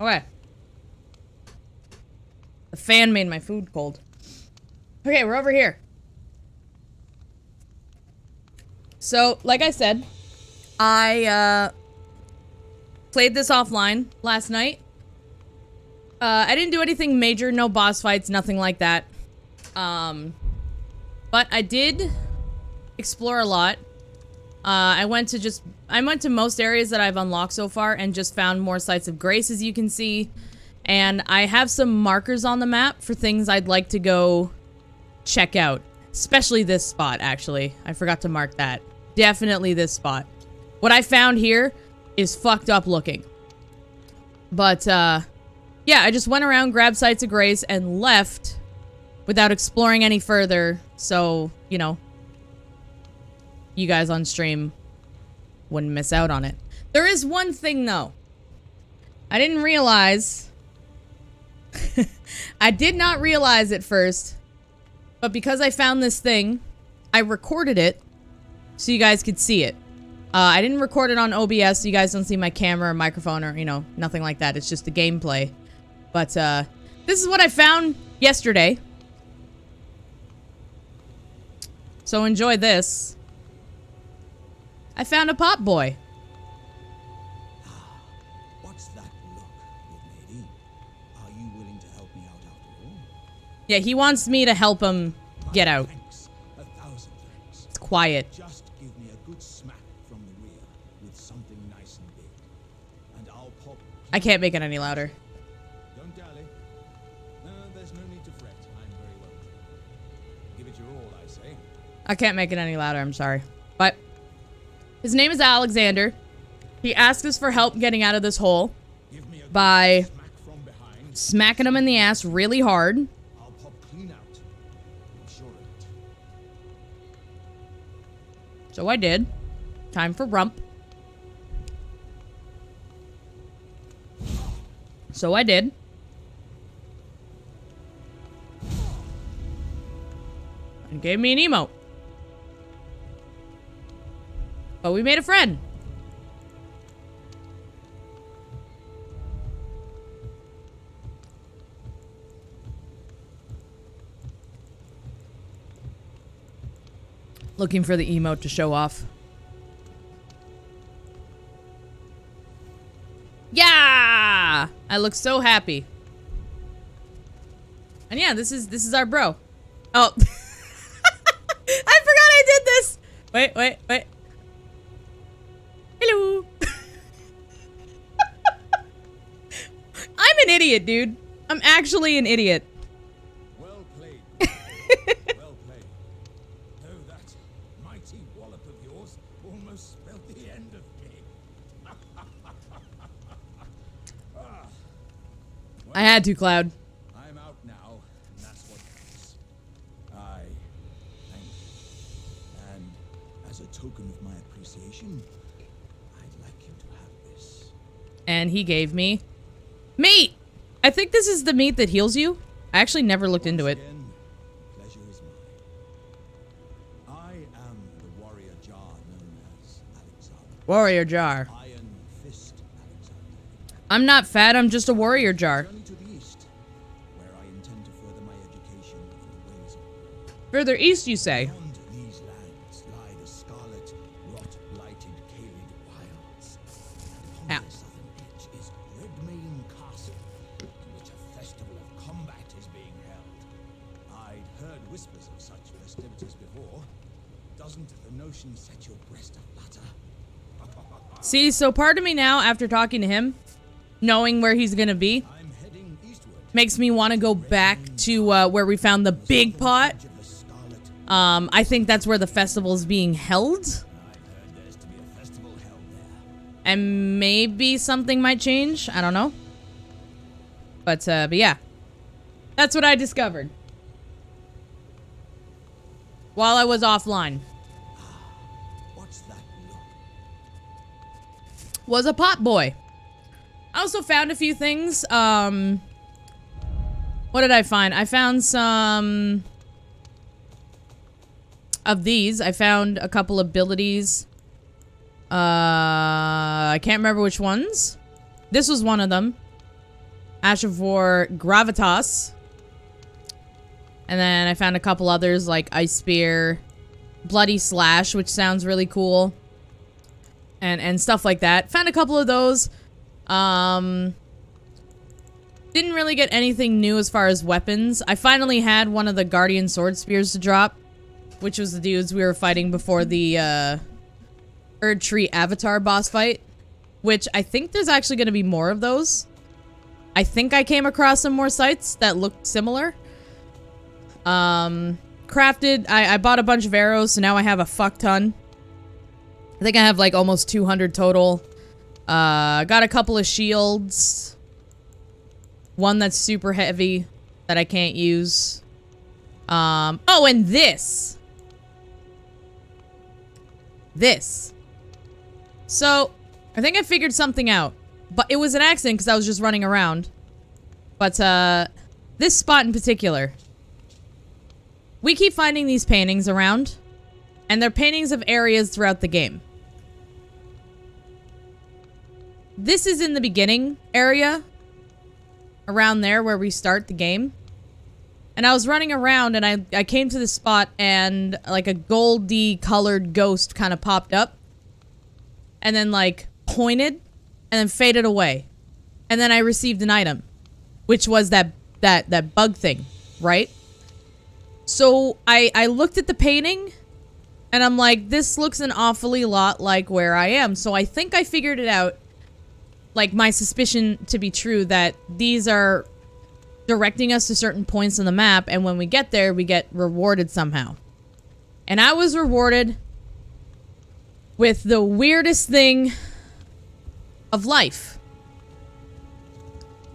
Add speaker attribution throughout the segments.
Speaker 1: Okay. The fan made my food cold. Okay, we're over here. So, like I said, I, played this offline last night. I didn't do anything major, no boss fights, nothing like that. But I did explore a lot. I went to most areas that I've unlocked so far and just found more sites of grace, as you can see. And I have some markers on the map for things I'd like to go check out. Especially this spot, actually. I forgot to mark that. Definitely this spot. What I found here is fucked up looking. But, yeah, I just went around, grabbed sites of grace, and left without exploring any further. So, you know, you guys on stream wouldn't miss out on it. There is one thing, though. I didn't realize... I did not realize at first, but because I found this thing, I recorded it so you guys could see it. I didn't record it on OBS, so you guys don't see my camera or microphone or, you know, nothing like that. It's just the gameplay. But, this is what I found yesterday. So enjoy this. I found a pot boy.
Speaker 2: What's that look, good lady? Are you willing to help me out after all?
Speaker 1: Yeah, he wants me to help him get out.
Speaker 2: Thanks. 1,000 thanks.
Speaker 1: It's quiet.
Speaker 2: Just give me a good smack from the rear with something nice and big. And I'll pop...
Speaker 1: I can't make it any louder.
Speaker 2: Don't dally. No, there's no need to fret. I'm very well trained. Give it your all, I say.
Speaker 1: I can't make it any louder, I'm sorry. But his name is Alexander. He asked us for help getting out of this hole by
Speaker 2: Smack from behind.
Speaker 1: smacking him in the ass really hard.
Speaker 2: I'll pop clean out. I'm sure of it.
Speaker 1: So I did. Time for rump. So I did. And gave me an emote. But we made a friend. Looking for the emote to show off. Yeah! I look so happy. And yeah, this is our bro. Oh. I forgot I did this. Wait. Hello. I'm an idiot, dude. I'm actually an idiot.
Speaker 2: Well played. Well played. Though that mighty wallop of yours almost spelled the end of me.
Speaker 1: I had to, Cloud.
Speaker 2: I'm out now, and that's what counts. I thank you. And as a token of my appreciation, I'd like you to have this.
Speaker 1: And he gave me meat. I think this is the meat that heals you. I actually never looked into it.
Speaker 2: Again, pleasure is mine. I am the warrior jar known as Alexander.
Speaker 1: Warrior jar.
Speaker 2: Iron Fist Alexander.
Speaker 1: I'm not fat, I'm just a warrior jar.
Speaker 2: Journey to the east, where I intend to further my education of the ways of
Speaker 1: Further east, you say?
Speaker 2: Beyond these lands lie the scarlet, rot-blighted Caelid wilds. And
Speaker 1: Ow.
Speaker 2: upon their southern edge is Redmane Castle, in which a festival of combat is being held. I'd heard whispers of such festivities before. Doesn't the notion set your breast aflutter?
Speaker 1: See, so part of me now, after talking to him, knowing where he's gonna be,
Speaker 2: I'm heading eastward.
Speaker 1: makes me want to go back to where we found the big pot.
Speaker 2: Edge of the scarlet.
Speaker 1: I think that's where the festival is being held.
Speaker 2: I've heard there's to be a festival held there.
Speaker 1: And maybe something might change. I don't know. But yeah. That's what I discovered. While I was offline.
Speaker 2: What's that look?
Speaker 1: Was a pot boy. I also found a few things. What did I find? I found some of these. I found a couple abilities. I can't remember which ones. This was one of them. Ash of War Gravitas. And then I found a couple others like Ice Spear, Bloody Slash, which sounds really cool. And stuff like that. Found a couple of those. Didn't really get anything new as far as weapons. I finally had one of the Guardian Sword Spears to drop, which was the dudes we were fighting before the Erd Tree Avatar boss fight, which I think there's actually going to be more of those. I think I came across some more sites that looked similar. Crafted, I bought a bunch of arrows, so now I have a fuck ton. I think I have like almost 200 total. Got a couple of shields. One that's super heavy that I can't use. Oh, and this. So, I think I figured something out. But it was an accident because I was just running around. But, this spot in particular. We keep finding these paintings around. And they're paintings of areas throughout the game. This is in the beginning area. Around there where we start the game. And I was running around and I came to this spot and like a goldy colored ghost kind of popped up. And then like pointed and then faded away. And then I received an item. Which was that bug thing, right? So I looked at the painting and I'm like, this looks an awfully lot like where I am. So I think I figured it out. Like my suspicion to be true that these are directing us to certain points on the map, and when we get there, we get rewarded somehow. And I was rewarded with the weirdest thing of life.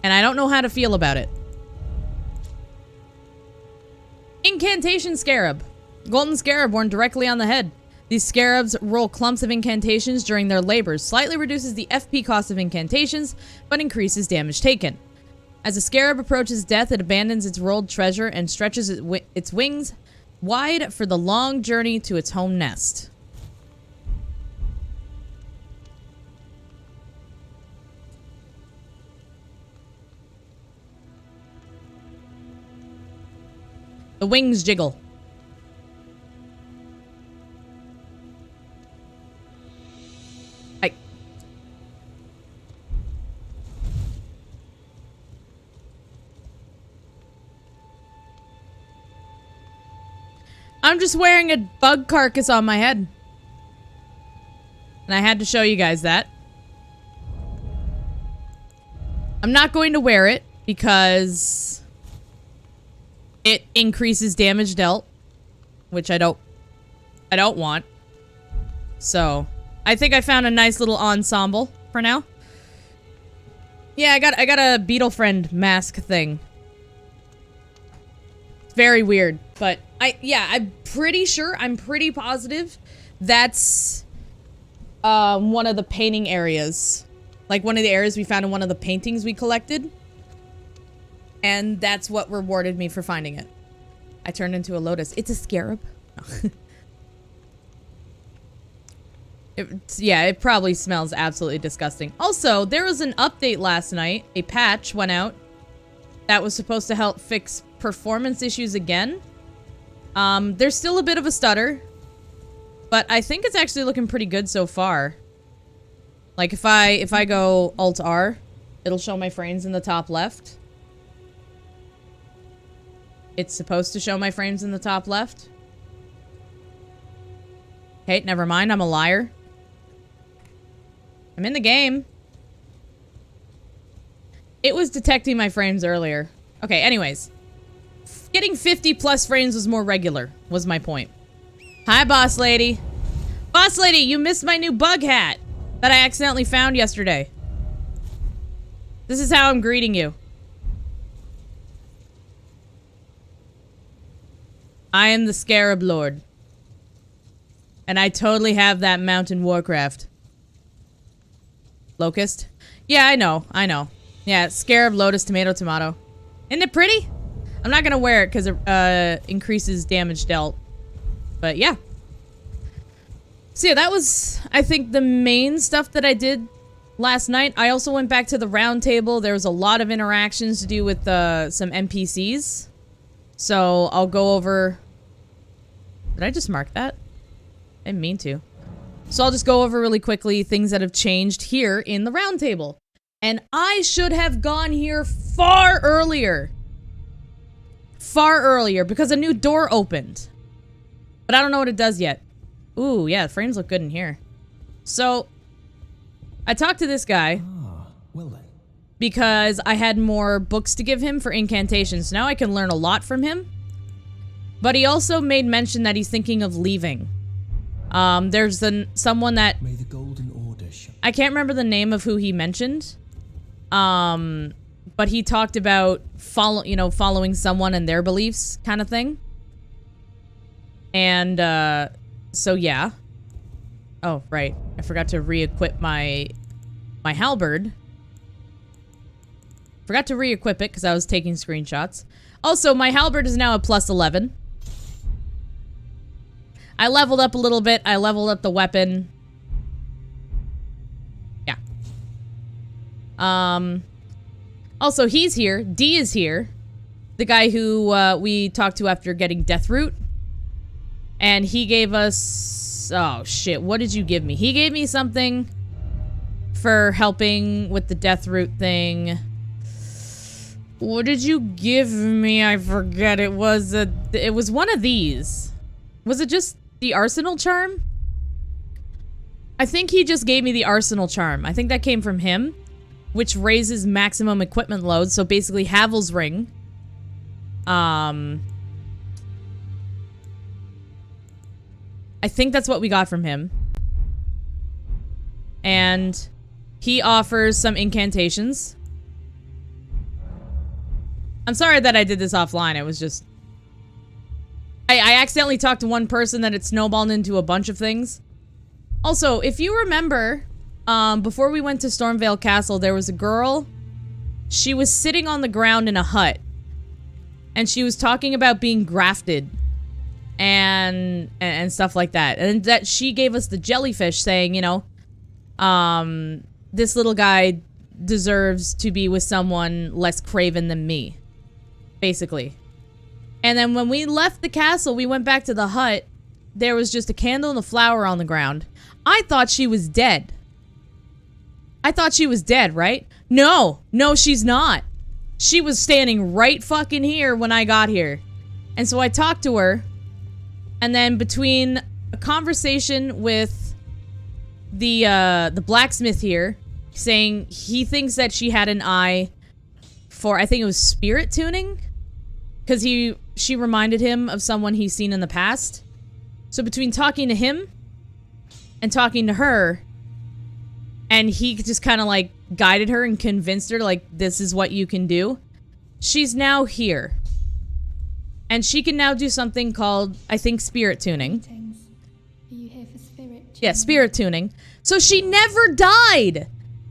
Speaker 1: And I don't know how to feel about it. Incantation Scarab. Golden Scarab worn directly on the head. These scarabs roll clumps of incantations during their labors. Slightly reduces the FP cost of incantations, but increases damage taken. As a scarab approaches death, it abandons its rolled treasure and stretches its wings wide for the long journey to its home nest. The wings jiggle. I'm just wearing a bug carcass on my head. And I had to show you guys that. I'm not going to wear it because it increases damage dealt, which I don't want. So, I think I found a nice little ensemble for now. Yeah, I got a Beetle Friend mask thing. It's very weird, but I'm pretty sure, I'm pretty positive that's one of the painting areas. Like one of the areas we found in one of the paintings we collected. And that's what rewarded me for finding it. I turned into a lotus. It's a scarab. It probably smells absolutely disgusting. Also, there was an update last night. A patch went out that was supposed to help fix performance issues again. There's still a bit of a stutter, but I think it's actually looking pretty good so far. Like if I go Alt R, it'll show my frames in the top left. It's supposed to show my frames in the top left. Okay, never mind, I'm a liar. I'm in the game. It was detecting my frames earlier. Okay, anyways. Getting 50 plus frames was more regular, was my point. Hi, boss lady. Boss lady, you missed my new bug hat that I accidentally found yesterday. This is how I'm greeting you. I am the Scarab Lord. And I totally have that mount in Warcraft. Locust? Yeah, I know. Yeah, Scarab, Lotus, Tomato, Tomato. Isn't it pretty? I'm not gonna wear it because it increases damage dealt. But yeah. So yeah, that was, I think, the main stuff that I did last night. I also went back to the round table. There was a lot of interactions to do with some NPCs. So I'll go over... Did I just mark that? I didn't mean to. So I'll just go over really quickly things that have changed here in the round table. And I should have gone here far earlier. Far earlier, because a new door opened. But I don't know what it does yet. Ooh, yeah, the frames look good in here. So, I talked to this guy.
Speaker 2: Ah, well then.
Speaker 1: Because I had more books to give him for incantations. Now I can learn a lot from him. But he also made mention that he's thinking of leaving. There's someone that...
Speaker 2: May the Golden Order shine.
Speaker 1: I can't remember the name of who he mentioned. But he talked about following someone and their beliefs kind of thing. And, so yeah. Oh, right. I forgot to re-equip my halberd. Forgot to re-equip it because I was taking screenshots. Also, my halberd is now a plus 11. I leveled up a little bit. I leveled up the weapon. Yeah. Also, he's here. D is here. The guy who we talked to after getting Deathroot. And he gave us... Oh, shit. What did you give me? He gave me something for helping with the Deathroot thing. What did you give me? I forget. It was one of these. Was it just the Arsenal Charm? I think he just gave me the Arsenal Charm. I think that came from him, which raises maximum equipment load. So basically, Havel's Ring. I think that's what we got from him. And he offers some incantations. I'm sorry that I did this offline. It was just... I accidentally talked to one person that it snowballed into a bunch of things. Also, if you remember, before we went to Stormvale Castle, there was a girl. She was sitting on the ground in a hut. And she was talking about being grafted. And stuff like that. And that she gave us the jellyfish saying, you know, this little guy deserves to be with someone less craven than me. Basically. And then when we left the castle, we went back to the hut. There was just a candle and a flower on the ground. I thought she was dead. I thought she was dead, right? No, she's not. She was standing right fucking here when I got here. And so I talked to her. And then between a conversation with the blacksmith here, saying he thinks that she had an eye for, I think it was spirit tuning, because she reminded him of someone he's seen in the past. So between talking to him and talking to her, and he just kind of like guided her and convinced her like, this is what you can do. She's now here. And she can now do something called, I think, spirit tuning.
Speaker 3: Are you here for spirit tuning?
Speaker 1: Yeah, spirit tuning. So she never died,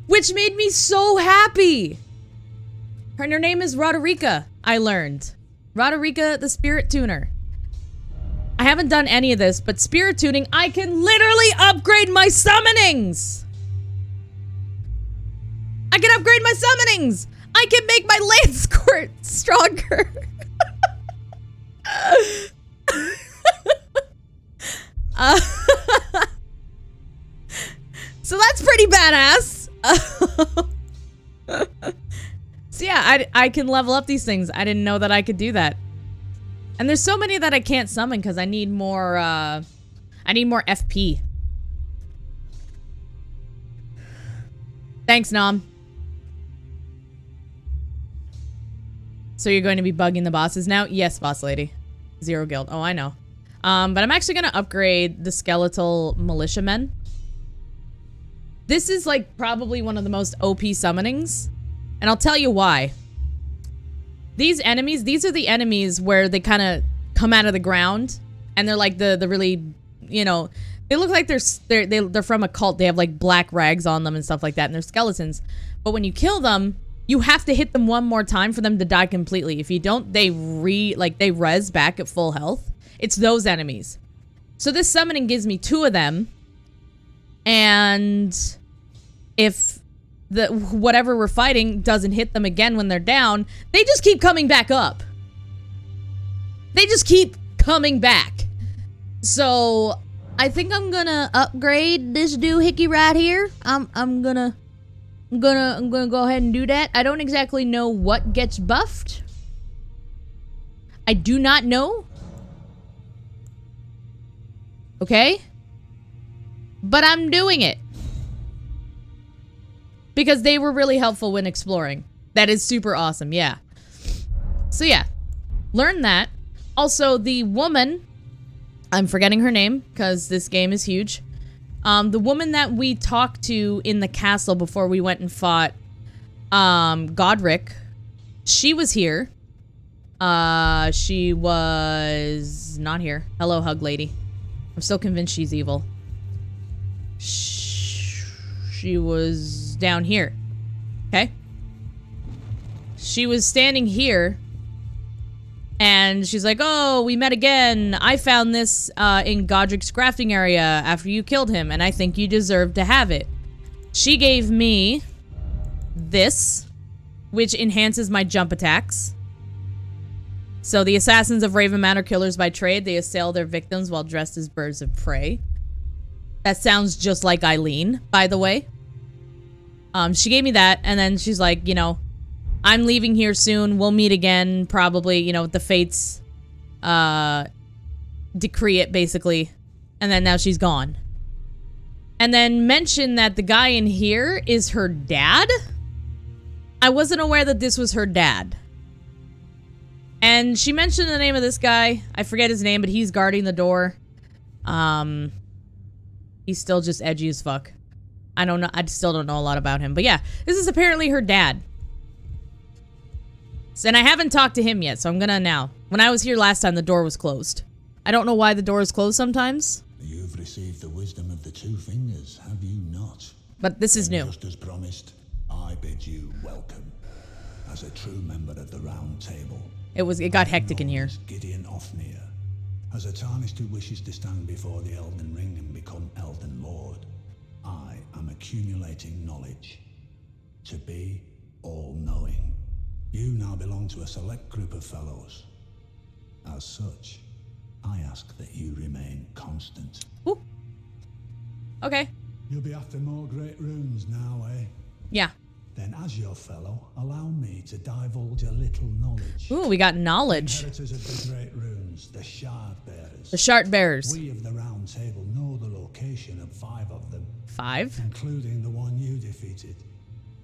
Speaker 1: which made me so happy. Her name is Roderica, I learned. Roderica the spirit tuner. I haven't done any of this, but spirit tuning, I can literally upgrade my summonings. I can upgrade my summonings. I can make my lance court stronger. So that's pretty badass. So yeah, I can level up these things. I didn't know that I could do that. And there's so many that I can't summon because I need more FP. Thanks, Nom. So you're going to be bugging the bosses now? Yes, boss lady. Zero guild. Oh, I know. But I'm actually going to upgrade the skeletal militiamen. This is like probably one of the most OP summonings. And I'll tell you why. These enemies, these are the enemies where they kind of come out of the ground. And they're like the really, you know, they look like they're from a cult. They have like black rags on them and stuff like that. And they're skeletons. But when you kill them, you have to hit them one more time for them to die completely. If you don't, they res back at full health. It's those enemies. So this summoning gives me 2 of them. And if whatever we're fighting doesn't hit them again when they're down, they just keep coming back up. They just keep coming back. So I think I'm gonna upgrade this doohickey right here. I'm gonna go ahead and do that. I don't exactly know what gets buffed. I do not know. Okay? But I'm doing it. Because they were really helpful when exploring. That is super awesome, yeah. So yeah, learn that. Also, the woman, I'm forgetting her name because this game is huge. The woman that we talked to in the castle before we went and fought Godric, she was here. She was not here. Hello, hug lady. I'm still convinced she's evil. She was down here. Okay? She was standing here. And she's like, oh, we met again. I found this in Godric's crafting area after you killed him, and I think you deserve to have it. She gave me this, which enhances my jump attacks. So the assassins of Ravenman are killers by trade. They assail their victims while dressed as birds of prey. That sounds just like Eileen, by the way. She gave me that, and then she's like, you know, I'm leaving here soon. We'll meet again, probably, you know, the fates decree it, basically. And then now she's gone. And then mention that the guy in here is her dad? I wasn't aware that this was her dad. And she mentioned the name of this guy. I forget his name, but he's guarding the door. He's still just edgy as fuck. I don't know. I still don't know a lot about him. But yeah, this is apparently her dad. And I haven't talked to him yet, so I'm gonna now. When I was here last time, the door was closed. I don't know why the door is closed sometimes.
Speaker 2: You've received the wisdom of the two fingers, have you not?
Speaker 1: But this is new.
Speaker 2: Just as promised, I bid you welcome as a true member of the Round Table.
Speaker 1: It got hectic in here.
Speaker 2: Gideon Ofnir, as a tarnished who wishes to stand before the Elden Ring and become Elden Lord, I am accumulating knowledge to be all-knowing. You now belong to a select group of fellows. As such, I ask that you remain constant.
Speaker 1: Ooh. Okay.
Speaker 2: You'll be after more great runes now, eh?
Speaker 1: Yeah.
Speaker 2: Then as your fellow, allow me to divulge a little knowledge.
Speaker 1: Ooh, we got knowledge.
Speaker 2: Inheritors of the great runes, the Shard Bearers.
Speaker 1: The Shard Bearers.
Speaker 2: We of the Round Table know the location of 5 of them.
Speaker 1: 5?
Speaker 2: Including the one you defeated.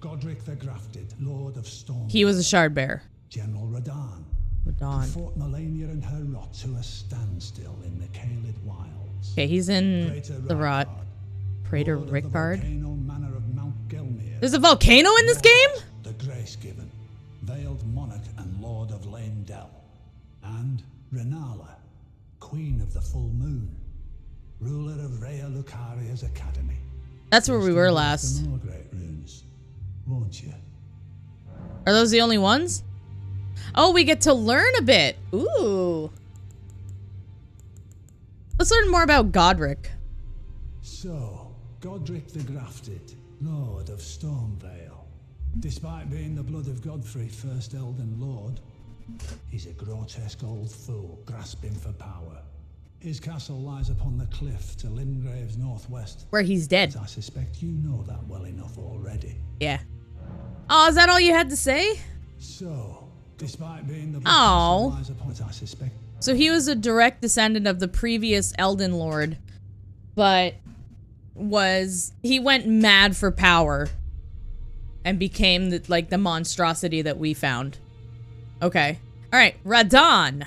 Speaker 2: Godric the Grafted, Lord of Storm.
Speaker 1: He was a Shard Bearer.
Speaker 2: General Radahn.
Speaker 1: Radahn.
Speaker 2: Fought Melania and her rot to a standstill in the Caelid Wilds.
Speaker 1: Okay, he's in
Speaker 2: Praetor
Speaker 1: the rot. Praetor
Speaker 2: Lord of the
Speaker 1: Rickard.
Speaker 2: volcano manor of Mount Gelmir.
Speaker 1: There's a volcano in this game?
Speaker 2: The Grace Given, Veiled Monarch and Lord of Leyndell. And Renala, Queen of the Full Moon, ruler of Rhea Lucaria's Academy.
Speaker 1: That's where we were last.
Speaker 2: More great runes, won't you?
Speaker 1: Are those the only ones? Oh, we get to learn a bit. Ooh. Let's learn more about Godric.
Speaker 2: So, Godric the Grafted, Lord of Stormvale. Despite being the blood of Godfrey, first Elden Lord, he's a grotesque old fool grasping for power. His castle lies upon the cliff to Limgrave's northwest.
Speaker 1: Where he's dead.
Speaker 2: I suspect you know that well enough already.
Speaker 1: Yeah. Oh, is that all you had to say?
Speaker 2: So, despite being the
Speaker 1: Oh.
Speaker 2: lies upon I suspect.
Speaker 1: So he was a direct descendant of the previous Elden Lord, but he went mad for power and became the monstrosity that we found. Okay. All right, Radahn.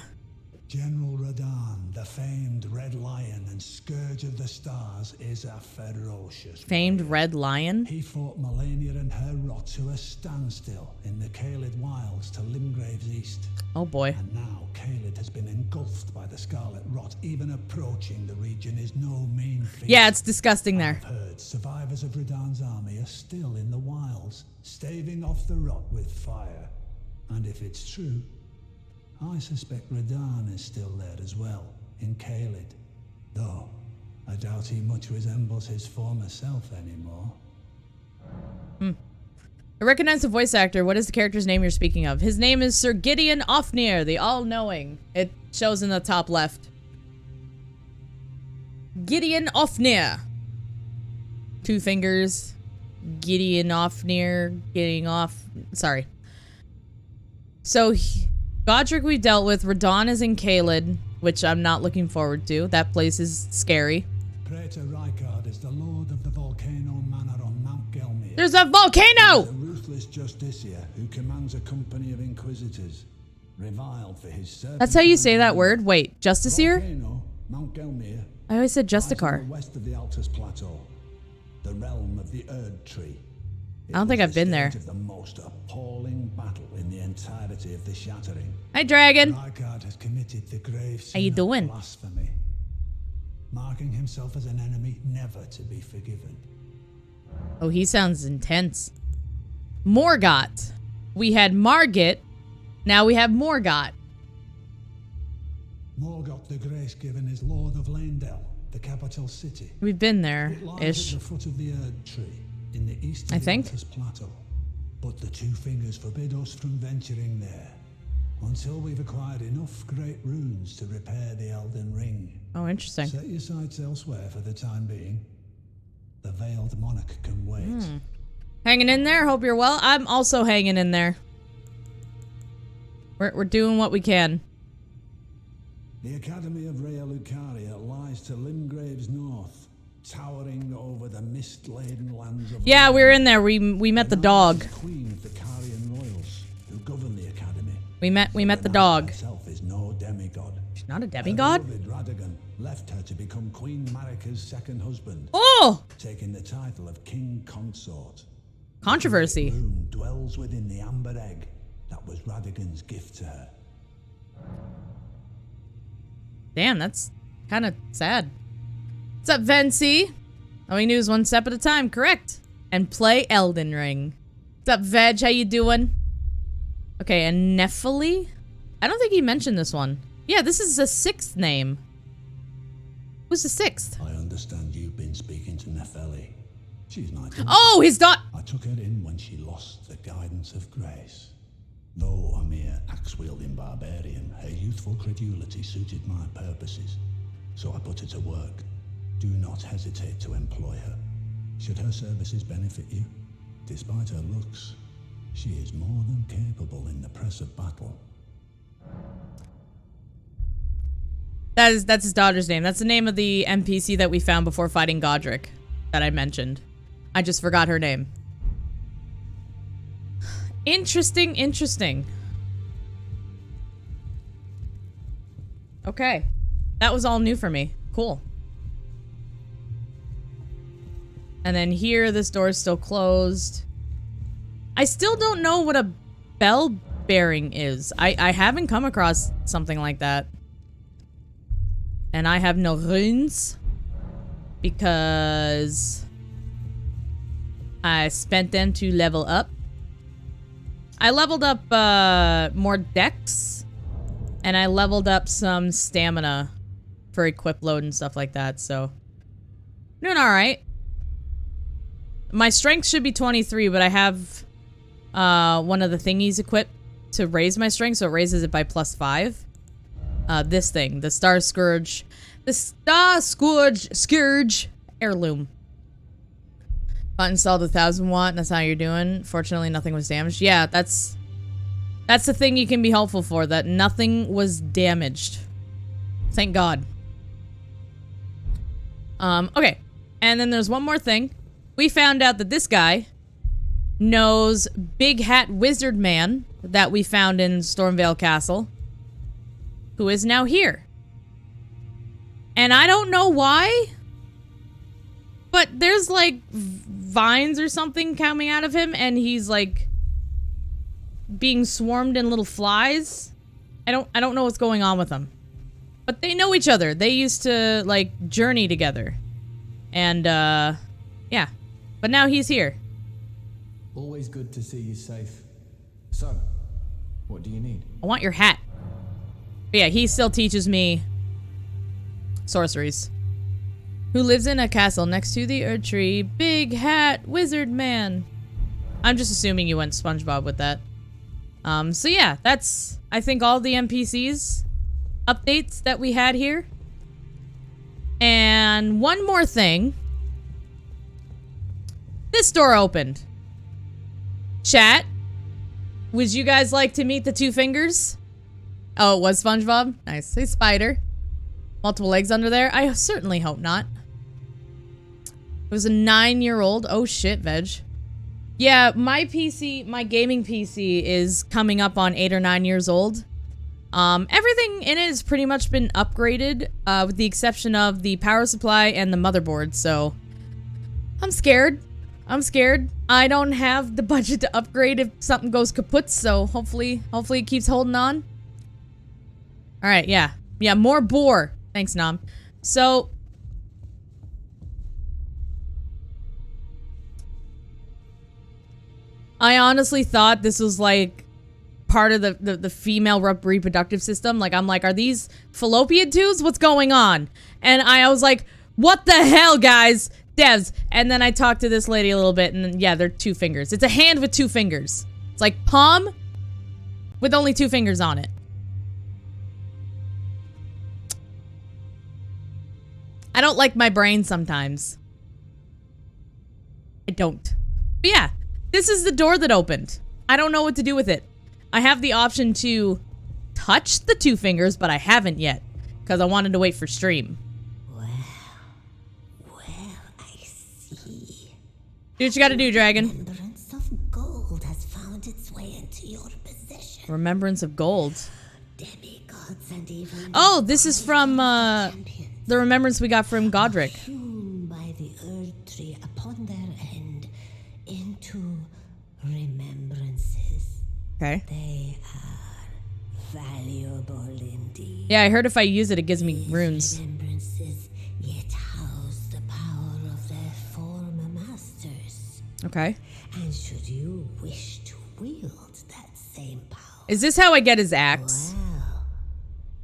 Speaker 2: General Radahn, the famed Red Lion and Scourge of the Stars, is a ferocious
Speaker 1: Famed
Speaker 2: warrior.
Speaker 1: Red Lion?
Speaker 2: He fought Melania and her rot to a standstill in the Caelid Wilds to Limgrave's east.
Speaker 1: Oh boy.
Speaker 2: And now Caelid has been engulfed by the Scarlet Rot. Even approaching the region is no mean feat.
Speaker 1: Yeah, it's disgusting there.
Speaker 2: I've heard survivors of Radahn's army are still in the wilds, staving off the rot with fire. And if it's true, I suspect Radahn is still there as well, in Caelid. Though, I doubt he much resembles his former self anymore.
Speaker 1: I recognize the voice actor. What is the character's name you're speaking of? His name is Sir Gideon Ofnir, the all-knowing. It shows in the top left. Gideon Ofnir. 2 fingers. Gideon Ofnir. Getting off. Sorry. So, Godric we dealt with. Radon is in Caelid, which I'm not looking forward to. That place is scary.
Speaker 2: Praetor Rykard is the lord of the volcano manor on Mount Gelmir.
Speaker 1: There's a volcano!
Speaker 2: He's a ruthless justiciar who commands a company of inquisitors, reviled for his service.
Speaker 1: That's how you say that word? Wait, Justiciar?
Speaker 2: Volcano, Mount Gelmir,
Speaker 1: I always said
Speaker 2: lies
Speaker 1: Justicar.
Speaker 2: on the west of the Altus Plateau, the realm of the Erd Tree.
Speaker 1: I don't think I've been there.
Speaker 2: It was the stage of the most appalling battle in the entirety of the Shattering.
Speaker 1: Hi, Dragon.
Speaker 2: Rykard has committed the grave sin
Speaker 1: How you
Speaker 2: of
Speaker 1: doing?
Speaker 2: blasphemy, marking himself as an enemy never to be forgiven.
Speaker 1: Oh, he sounds intense. Morgott. We had Margit. Now we have Morgott.
Speaker 2: Morgott the Grace-Given is Lord of Leyndell, the capital city.
Speaker 1: We've been there,
Speaker 2: It lies
Speaker 1: ish.
Speaker 2: at the foot of the Erd Tree, in the east
Speaker 1: I
Speaker 2: of the
Speaker 1: think.
Speaker 2: Altus Plateau. But the 2 fingers forbid us from venturing there, until we've acquired enough great runes to repair the Elden Ring.
Speaker 1: Oh, interesting.
Speaker 2: Set your sights elsewhere for the time being. The Veiled Monarch can wait.
Speaker 1: Hanging in there. Hope you're well. I'm also hanging in there. We're doing what we can.
Speaker 2: The Academy of Rea Lucaria lies to Limgrave's north, towering over the mist-laden lands of...
Speaker 1: Yeah, we were in there. We met the dog.
Speaker 2: Rhaenys is Queen of the Carian royals, who govern the Academy.
Speaker 1: We met the
Speaker 2: Rhaenys
Speaker 1: dog.
Speaker 2: herself is no demigod.
Speaker 1: She's not a
Speaker 2: Her
Speaker 1: demigod?
Speaker 2: beloved Radagon left her to become Queen Marika's second husband,
Speaker 1: Oh!
Speaker 2: taking the title of King Consort.
Speaker 1: Controversy.
Speaker 2: The rune dwells within the amber egg that was Radagon's gift to her.
Speaker 1: Damn, that's kind of sad. What's up, Vency? All we knew is one step at a time, correct? And play Elden Ring. What's up, Veg? How you doing? Okay, and Nephili? I don't think he mentioned this one. Yeah, this is the 6th name. Who's the 6th?
Speaker 2: I understand you've been speaking to Nephili. She's my daughter.
Speaker 1: Oh, his daughter!
Speaker 2: I took her in when she lost the guidance of grace. Though a mere axe-wielding barbarian, her youthful credulity suited my purposes, so I put her to work. Do not hesitate to employ her. Should her services benefit you, despite her looks, she is more than capable in the press of battle.
Speaker 1: That's his daughter's name. That's the name of the NPC that we found before fighting Godric that I mentioned. I just forgot her name. Interesting, interesting. Okay. That was all new for me. Cool. And then here, this door's still closed. I still don't know what a bell bearing is. I haven't come across something like that. And I have no runes. Because I spent them to level up. I leveled up more dex, and I leveled up some stamina for equip load and stuff like that, so doing alright. My strength should be 23, but I have one of the thingies equipped to raise my strength, so it raises it by +5. This thing, the Star Scourge. The Star Scourge heirloom. Bot installed 1,000 watt, and that's how you're doing. Fortunately, nothing was damaged. Yeah, that's the thing you can be helpful for, that nothing was damaged. Thank God. Okay. And then there's one more thing. We found out that this guy knows Big Hat Wizard Man that we found in Stormvale Castle, who is now here. And I don't know why, but there's like vines or something coming out of him, and he's like being swarmed in little flies. I don't know what's going on with them. But they know each other. They used to like journey together. And yeah. But now he's here.
Speaker 4: Always good to see you safe. So, what do you need?
Speaker 1: I want your hat. But yeah, he still teaches me sorceries. Who lives in a castle next to the Erd Tree? Big Hat Wizard Man. I'm just assuming you went SpongeBob with that. So yeah, that's, I think, all the NPCs updates that we had here. And one more thing. This door opened. Chat, would you guys like to meet the two fingers? Oh, it was SpongeBob? Nice. Hey, Spider. Multiple legs under there? I certainly hope not. It was a 9-year-old. Oh shit, Veg. Yeah, my PC, my gaming PC is coming up on 8 or 9 years old. Everything in it has pretty much been upgraded, with the exception of the power supply and the motherboard, so I'm scared. I'm scared. I don't have the budget to upgrade if something goes kaput, so hopefully it keeps holding on. Alright, yeah. Yeah, more boar. Thanks, Nom. So, I honestly thought this was like part of the female reproductive system. Like, I'm like, are these fallopian tubes? What's going on? And I was like, what the hell, guys? Devs. And then I talked to this lady a little bit, and then, yeah, they're 2 fingers. It's a hand with 2 fingers. It's like palm with only 2 fingers on it. I don't like my brain sometimes. I don't. But yeah, this is the door that opened. I don't know what to do with it. I have the option to touch the 2 fingers, but I haven't yet, because I wanted to wait for stream.
Speaker 5: Well, I see.
Speaker 1: Do what you gotta do, Dragon.
Speaker 5: Remembrance of gold has found its way into your possession.
Speaker 1: Remembrance of gold.
Speaker 5: Demigods and even
Speaker 1: Oh, this is from,
Speaker 5: champions,
Speaker 1: the remembrance we got from Godric.
Speaker 5: hewn by the Earth Tree upon their end into remembrances.
Speaker 1: Okay.
Speaker 5: They are valuable indeed.
Speaker 1: Yeah, I heard if I use it, it gives me runes.
Speaker 5: Remembrances yet house the power of their former masters.
Speaker 1: Okay.
Speaker 5: And should you wish to wield that same power,
Speaker 1: Is this how I get his axe?
Speaker 5: well,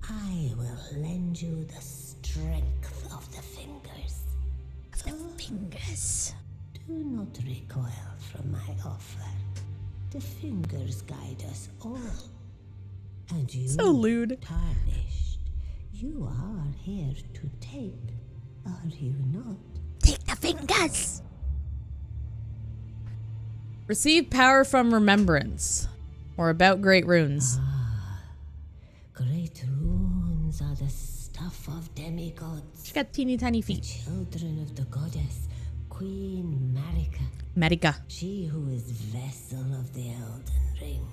Speaker 5: I will lend you the strength of the fingers.
Speaker 1: Fingers.
Speaker 5: Do not recoil from my offer. The fingers guide us all. And you,
Speaker 1: So lewd.
Speaker 5: tarnished, you are here to take, are you not?
Speaker 1: Take the fingers. Receive power from remembrance. Or about great runes.
Speaker 5: Great runes are the stuff of demigods,
Speaker 1: She got teeny tiny
Speaker 5: the
Speaker 1: feet.
Speaker 5: children of the goddess, Queen Marika.
Speaker 1: Marika.
Speaker 5: She who is vessel of the Elden Ring,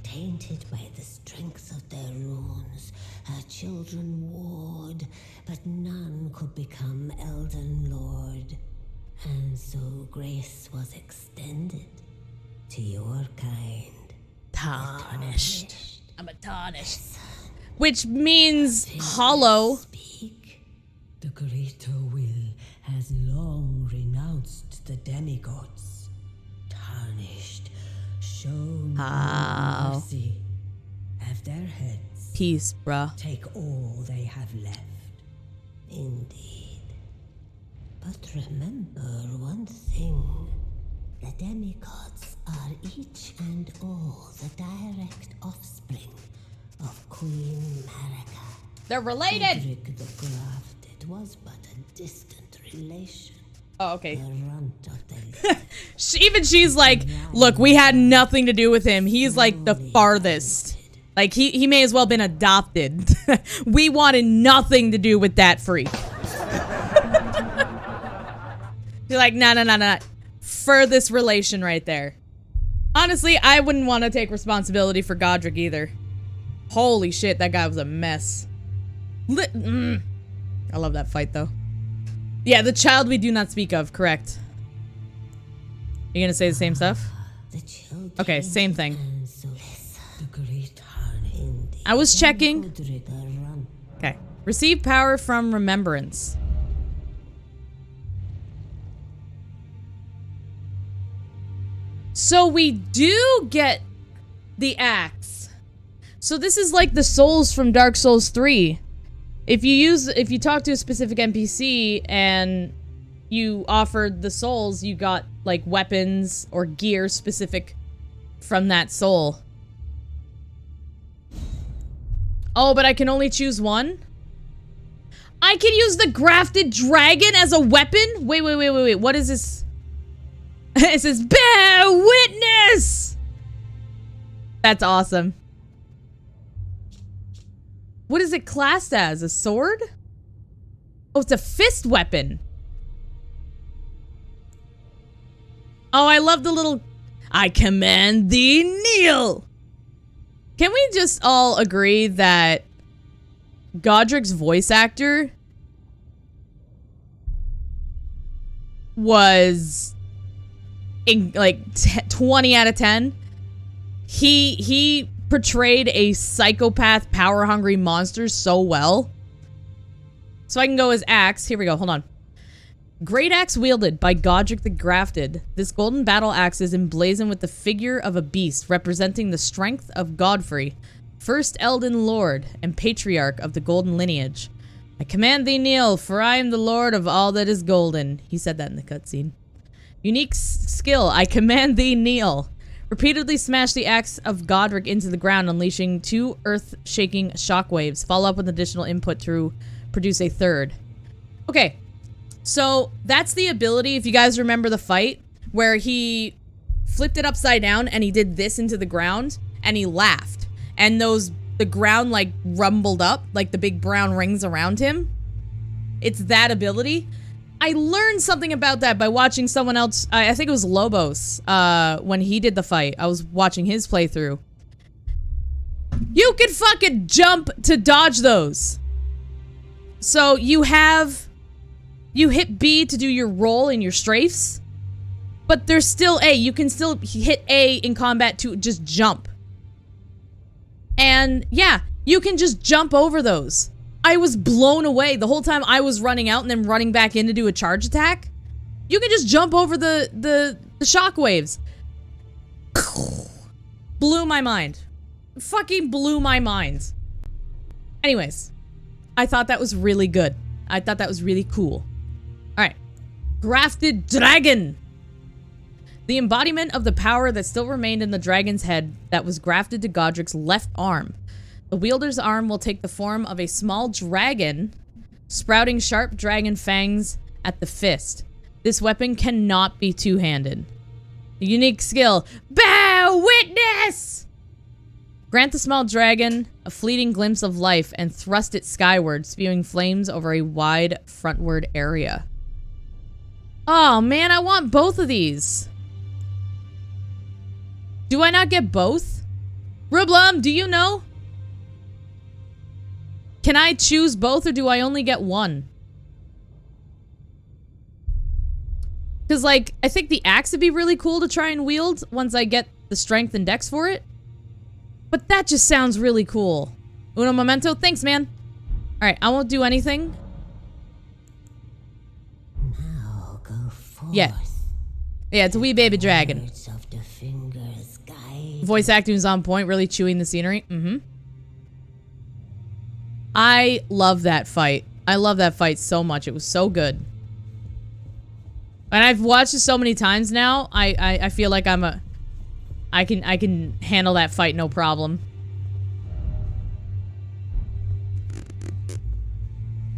Speaker 5: tainted by the strength of their runes, her children warred, but none could become Elden Lord. And so grace was extended to your kind.
Speaker 1: Tarnished. I'm a tarnished. Which means hollow.
Speaker 5: Speak. The greater will has long renounced the demigods. Tarnished, shown
Speaker 1: How?
Speaker 5: no mercy. Have their heads.
Speaker 1: Peace, bruh.
Speaker 5: Take all they have left. Indeed. But remember one thing. The demigods are each and all the direct offspring of Queen Marika.
Speaker 1: They're related.
Speaker 5: Cedric the Grafted was but a distant relation.
Speaker 1: Oh, okay.
Speaker 5: The runt of the
Speaker 1: Even she's like, look, we had nothing to do with him. He's like the farthest. Like, he may as well been adopted. We wanted nothing to do with that freak. You're like, nah. Furthest relation right there. Honestly, I wouldn't want to take responsibility for Godric either. Holy shit, that guy was a mess. I love that fight, though. Yeah, the child we do not speak of, correct. You gonna say the same stuff?
Speaker 5: the children.
Speaker 1: Okay, same thing.
Speaker 5: And so the great harm indeed.
Speaker 1: I was checking.
Speaker 5: Godric the runt.
Speaker 1: Okay. Receive power from remembrance. So we do get the axe. So this is like the souls from Dark Souls 3. If you talk to a specific NPC and you offered the souls, you got, like, weapons or gear specific from that soul. Oh, but I can only choose one? I can use the grafted dragon as a weapon? Wait. What is this? It says, bear witness! That's awesome. What is it classed as? A sword? Oh, it's a fist weapon. Oh, I love the little... I command thee, kneel! Can we just all agree that Godric's voice actor was in like 20 out of 10? He portrayed a psychopath, power-hungry monster so well. So I can go as axe. Here we go. Hold on. Great axe wielded by Godric the Grafted. This golden battle axe is emblazoned with the figure of a beast representing the strength of Godfrey, first Elden Lord and patriarch of the golden lineage. I command thee kneel, for I am the lord of all that is golden. He said that in the cutscene. Unique skill. I command thee kneel. Repeatedly smash the axe of Godric into the ground, unleashing 2 earth-shaking shockwaves. Follow up with additional input to produce a third. Okay. So, that's the ability, if you guys remember the fight, where he flipped it upside down and he did this into the ground, and he laughed. And the ground, like, rumbled up, like the big brown rings around him. It's that ability. I learned something about that by watching someone else, I think it was Lobos, when he did the fight. I was watching his playthrough. You can fucking jump to dodge those. So, you hit B to do your roll and your strafes, but there's still A. You can still hit A in combat to just jump. And yeah, you can just jump over those. I was blown away the whole time I was running out and then running back in to do a charge attack. You can just jump over the shockwaves. Blew my mind. Fucking blew my mind. Anyways, I thought that was really good. I thought that was really cool. Alright. Grafted Dragon! The embodiment of the power that still remained in the dragon's head that was grafted to Godric's left arm. The wielder's arm will take the form of a small dragon, sprouting sharp dragon fangs at the fist. This weapon cannot be two-handed. The unique skill, Bear Witness! Grant the small dragon a fleeting glimpse of life and thrust it skyward, spewing flames over a wide frontward area. Oh man, I want both of these. Do I not get both? Rublum, do you know? Can I choose both or do I only get one? Because, like, I think the axe would be really cool to try and wield once I get the strength and dex for it. But that just sounds really cool. Uno momento. Thanks, man. Alright, I won't do anything.
Speaker 5: Now go forth.
Speaker 1: Yeah, it's a wee baby dragon.
Speaker 5: Words of the fingers guide.
Speaker 1: Voice acting is on point, really chewing the scenery. I love that fight. I love that fight so much. It was so good. And I've watched it so many times now. I feel like I can handle that fight no problem.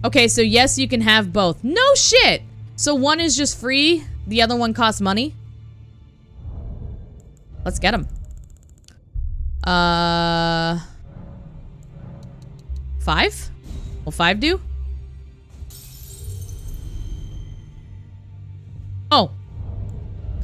Speaker 1: Okay, so yes, you can have both. No shit! So one is just free, the other one costs money. Let's get him. 5? Will 5 do?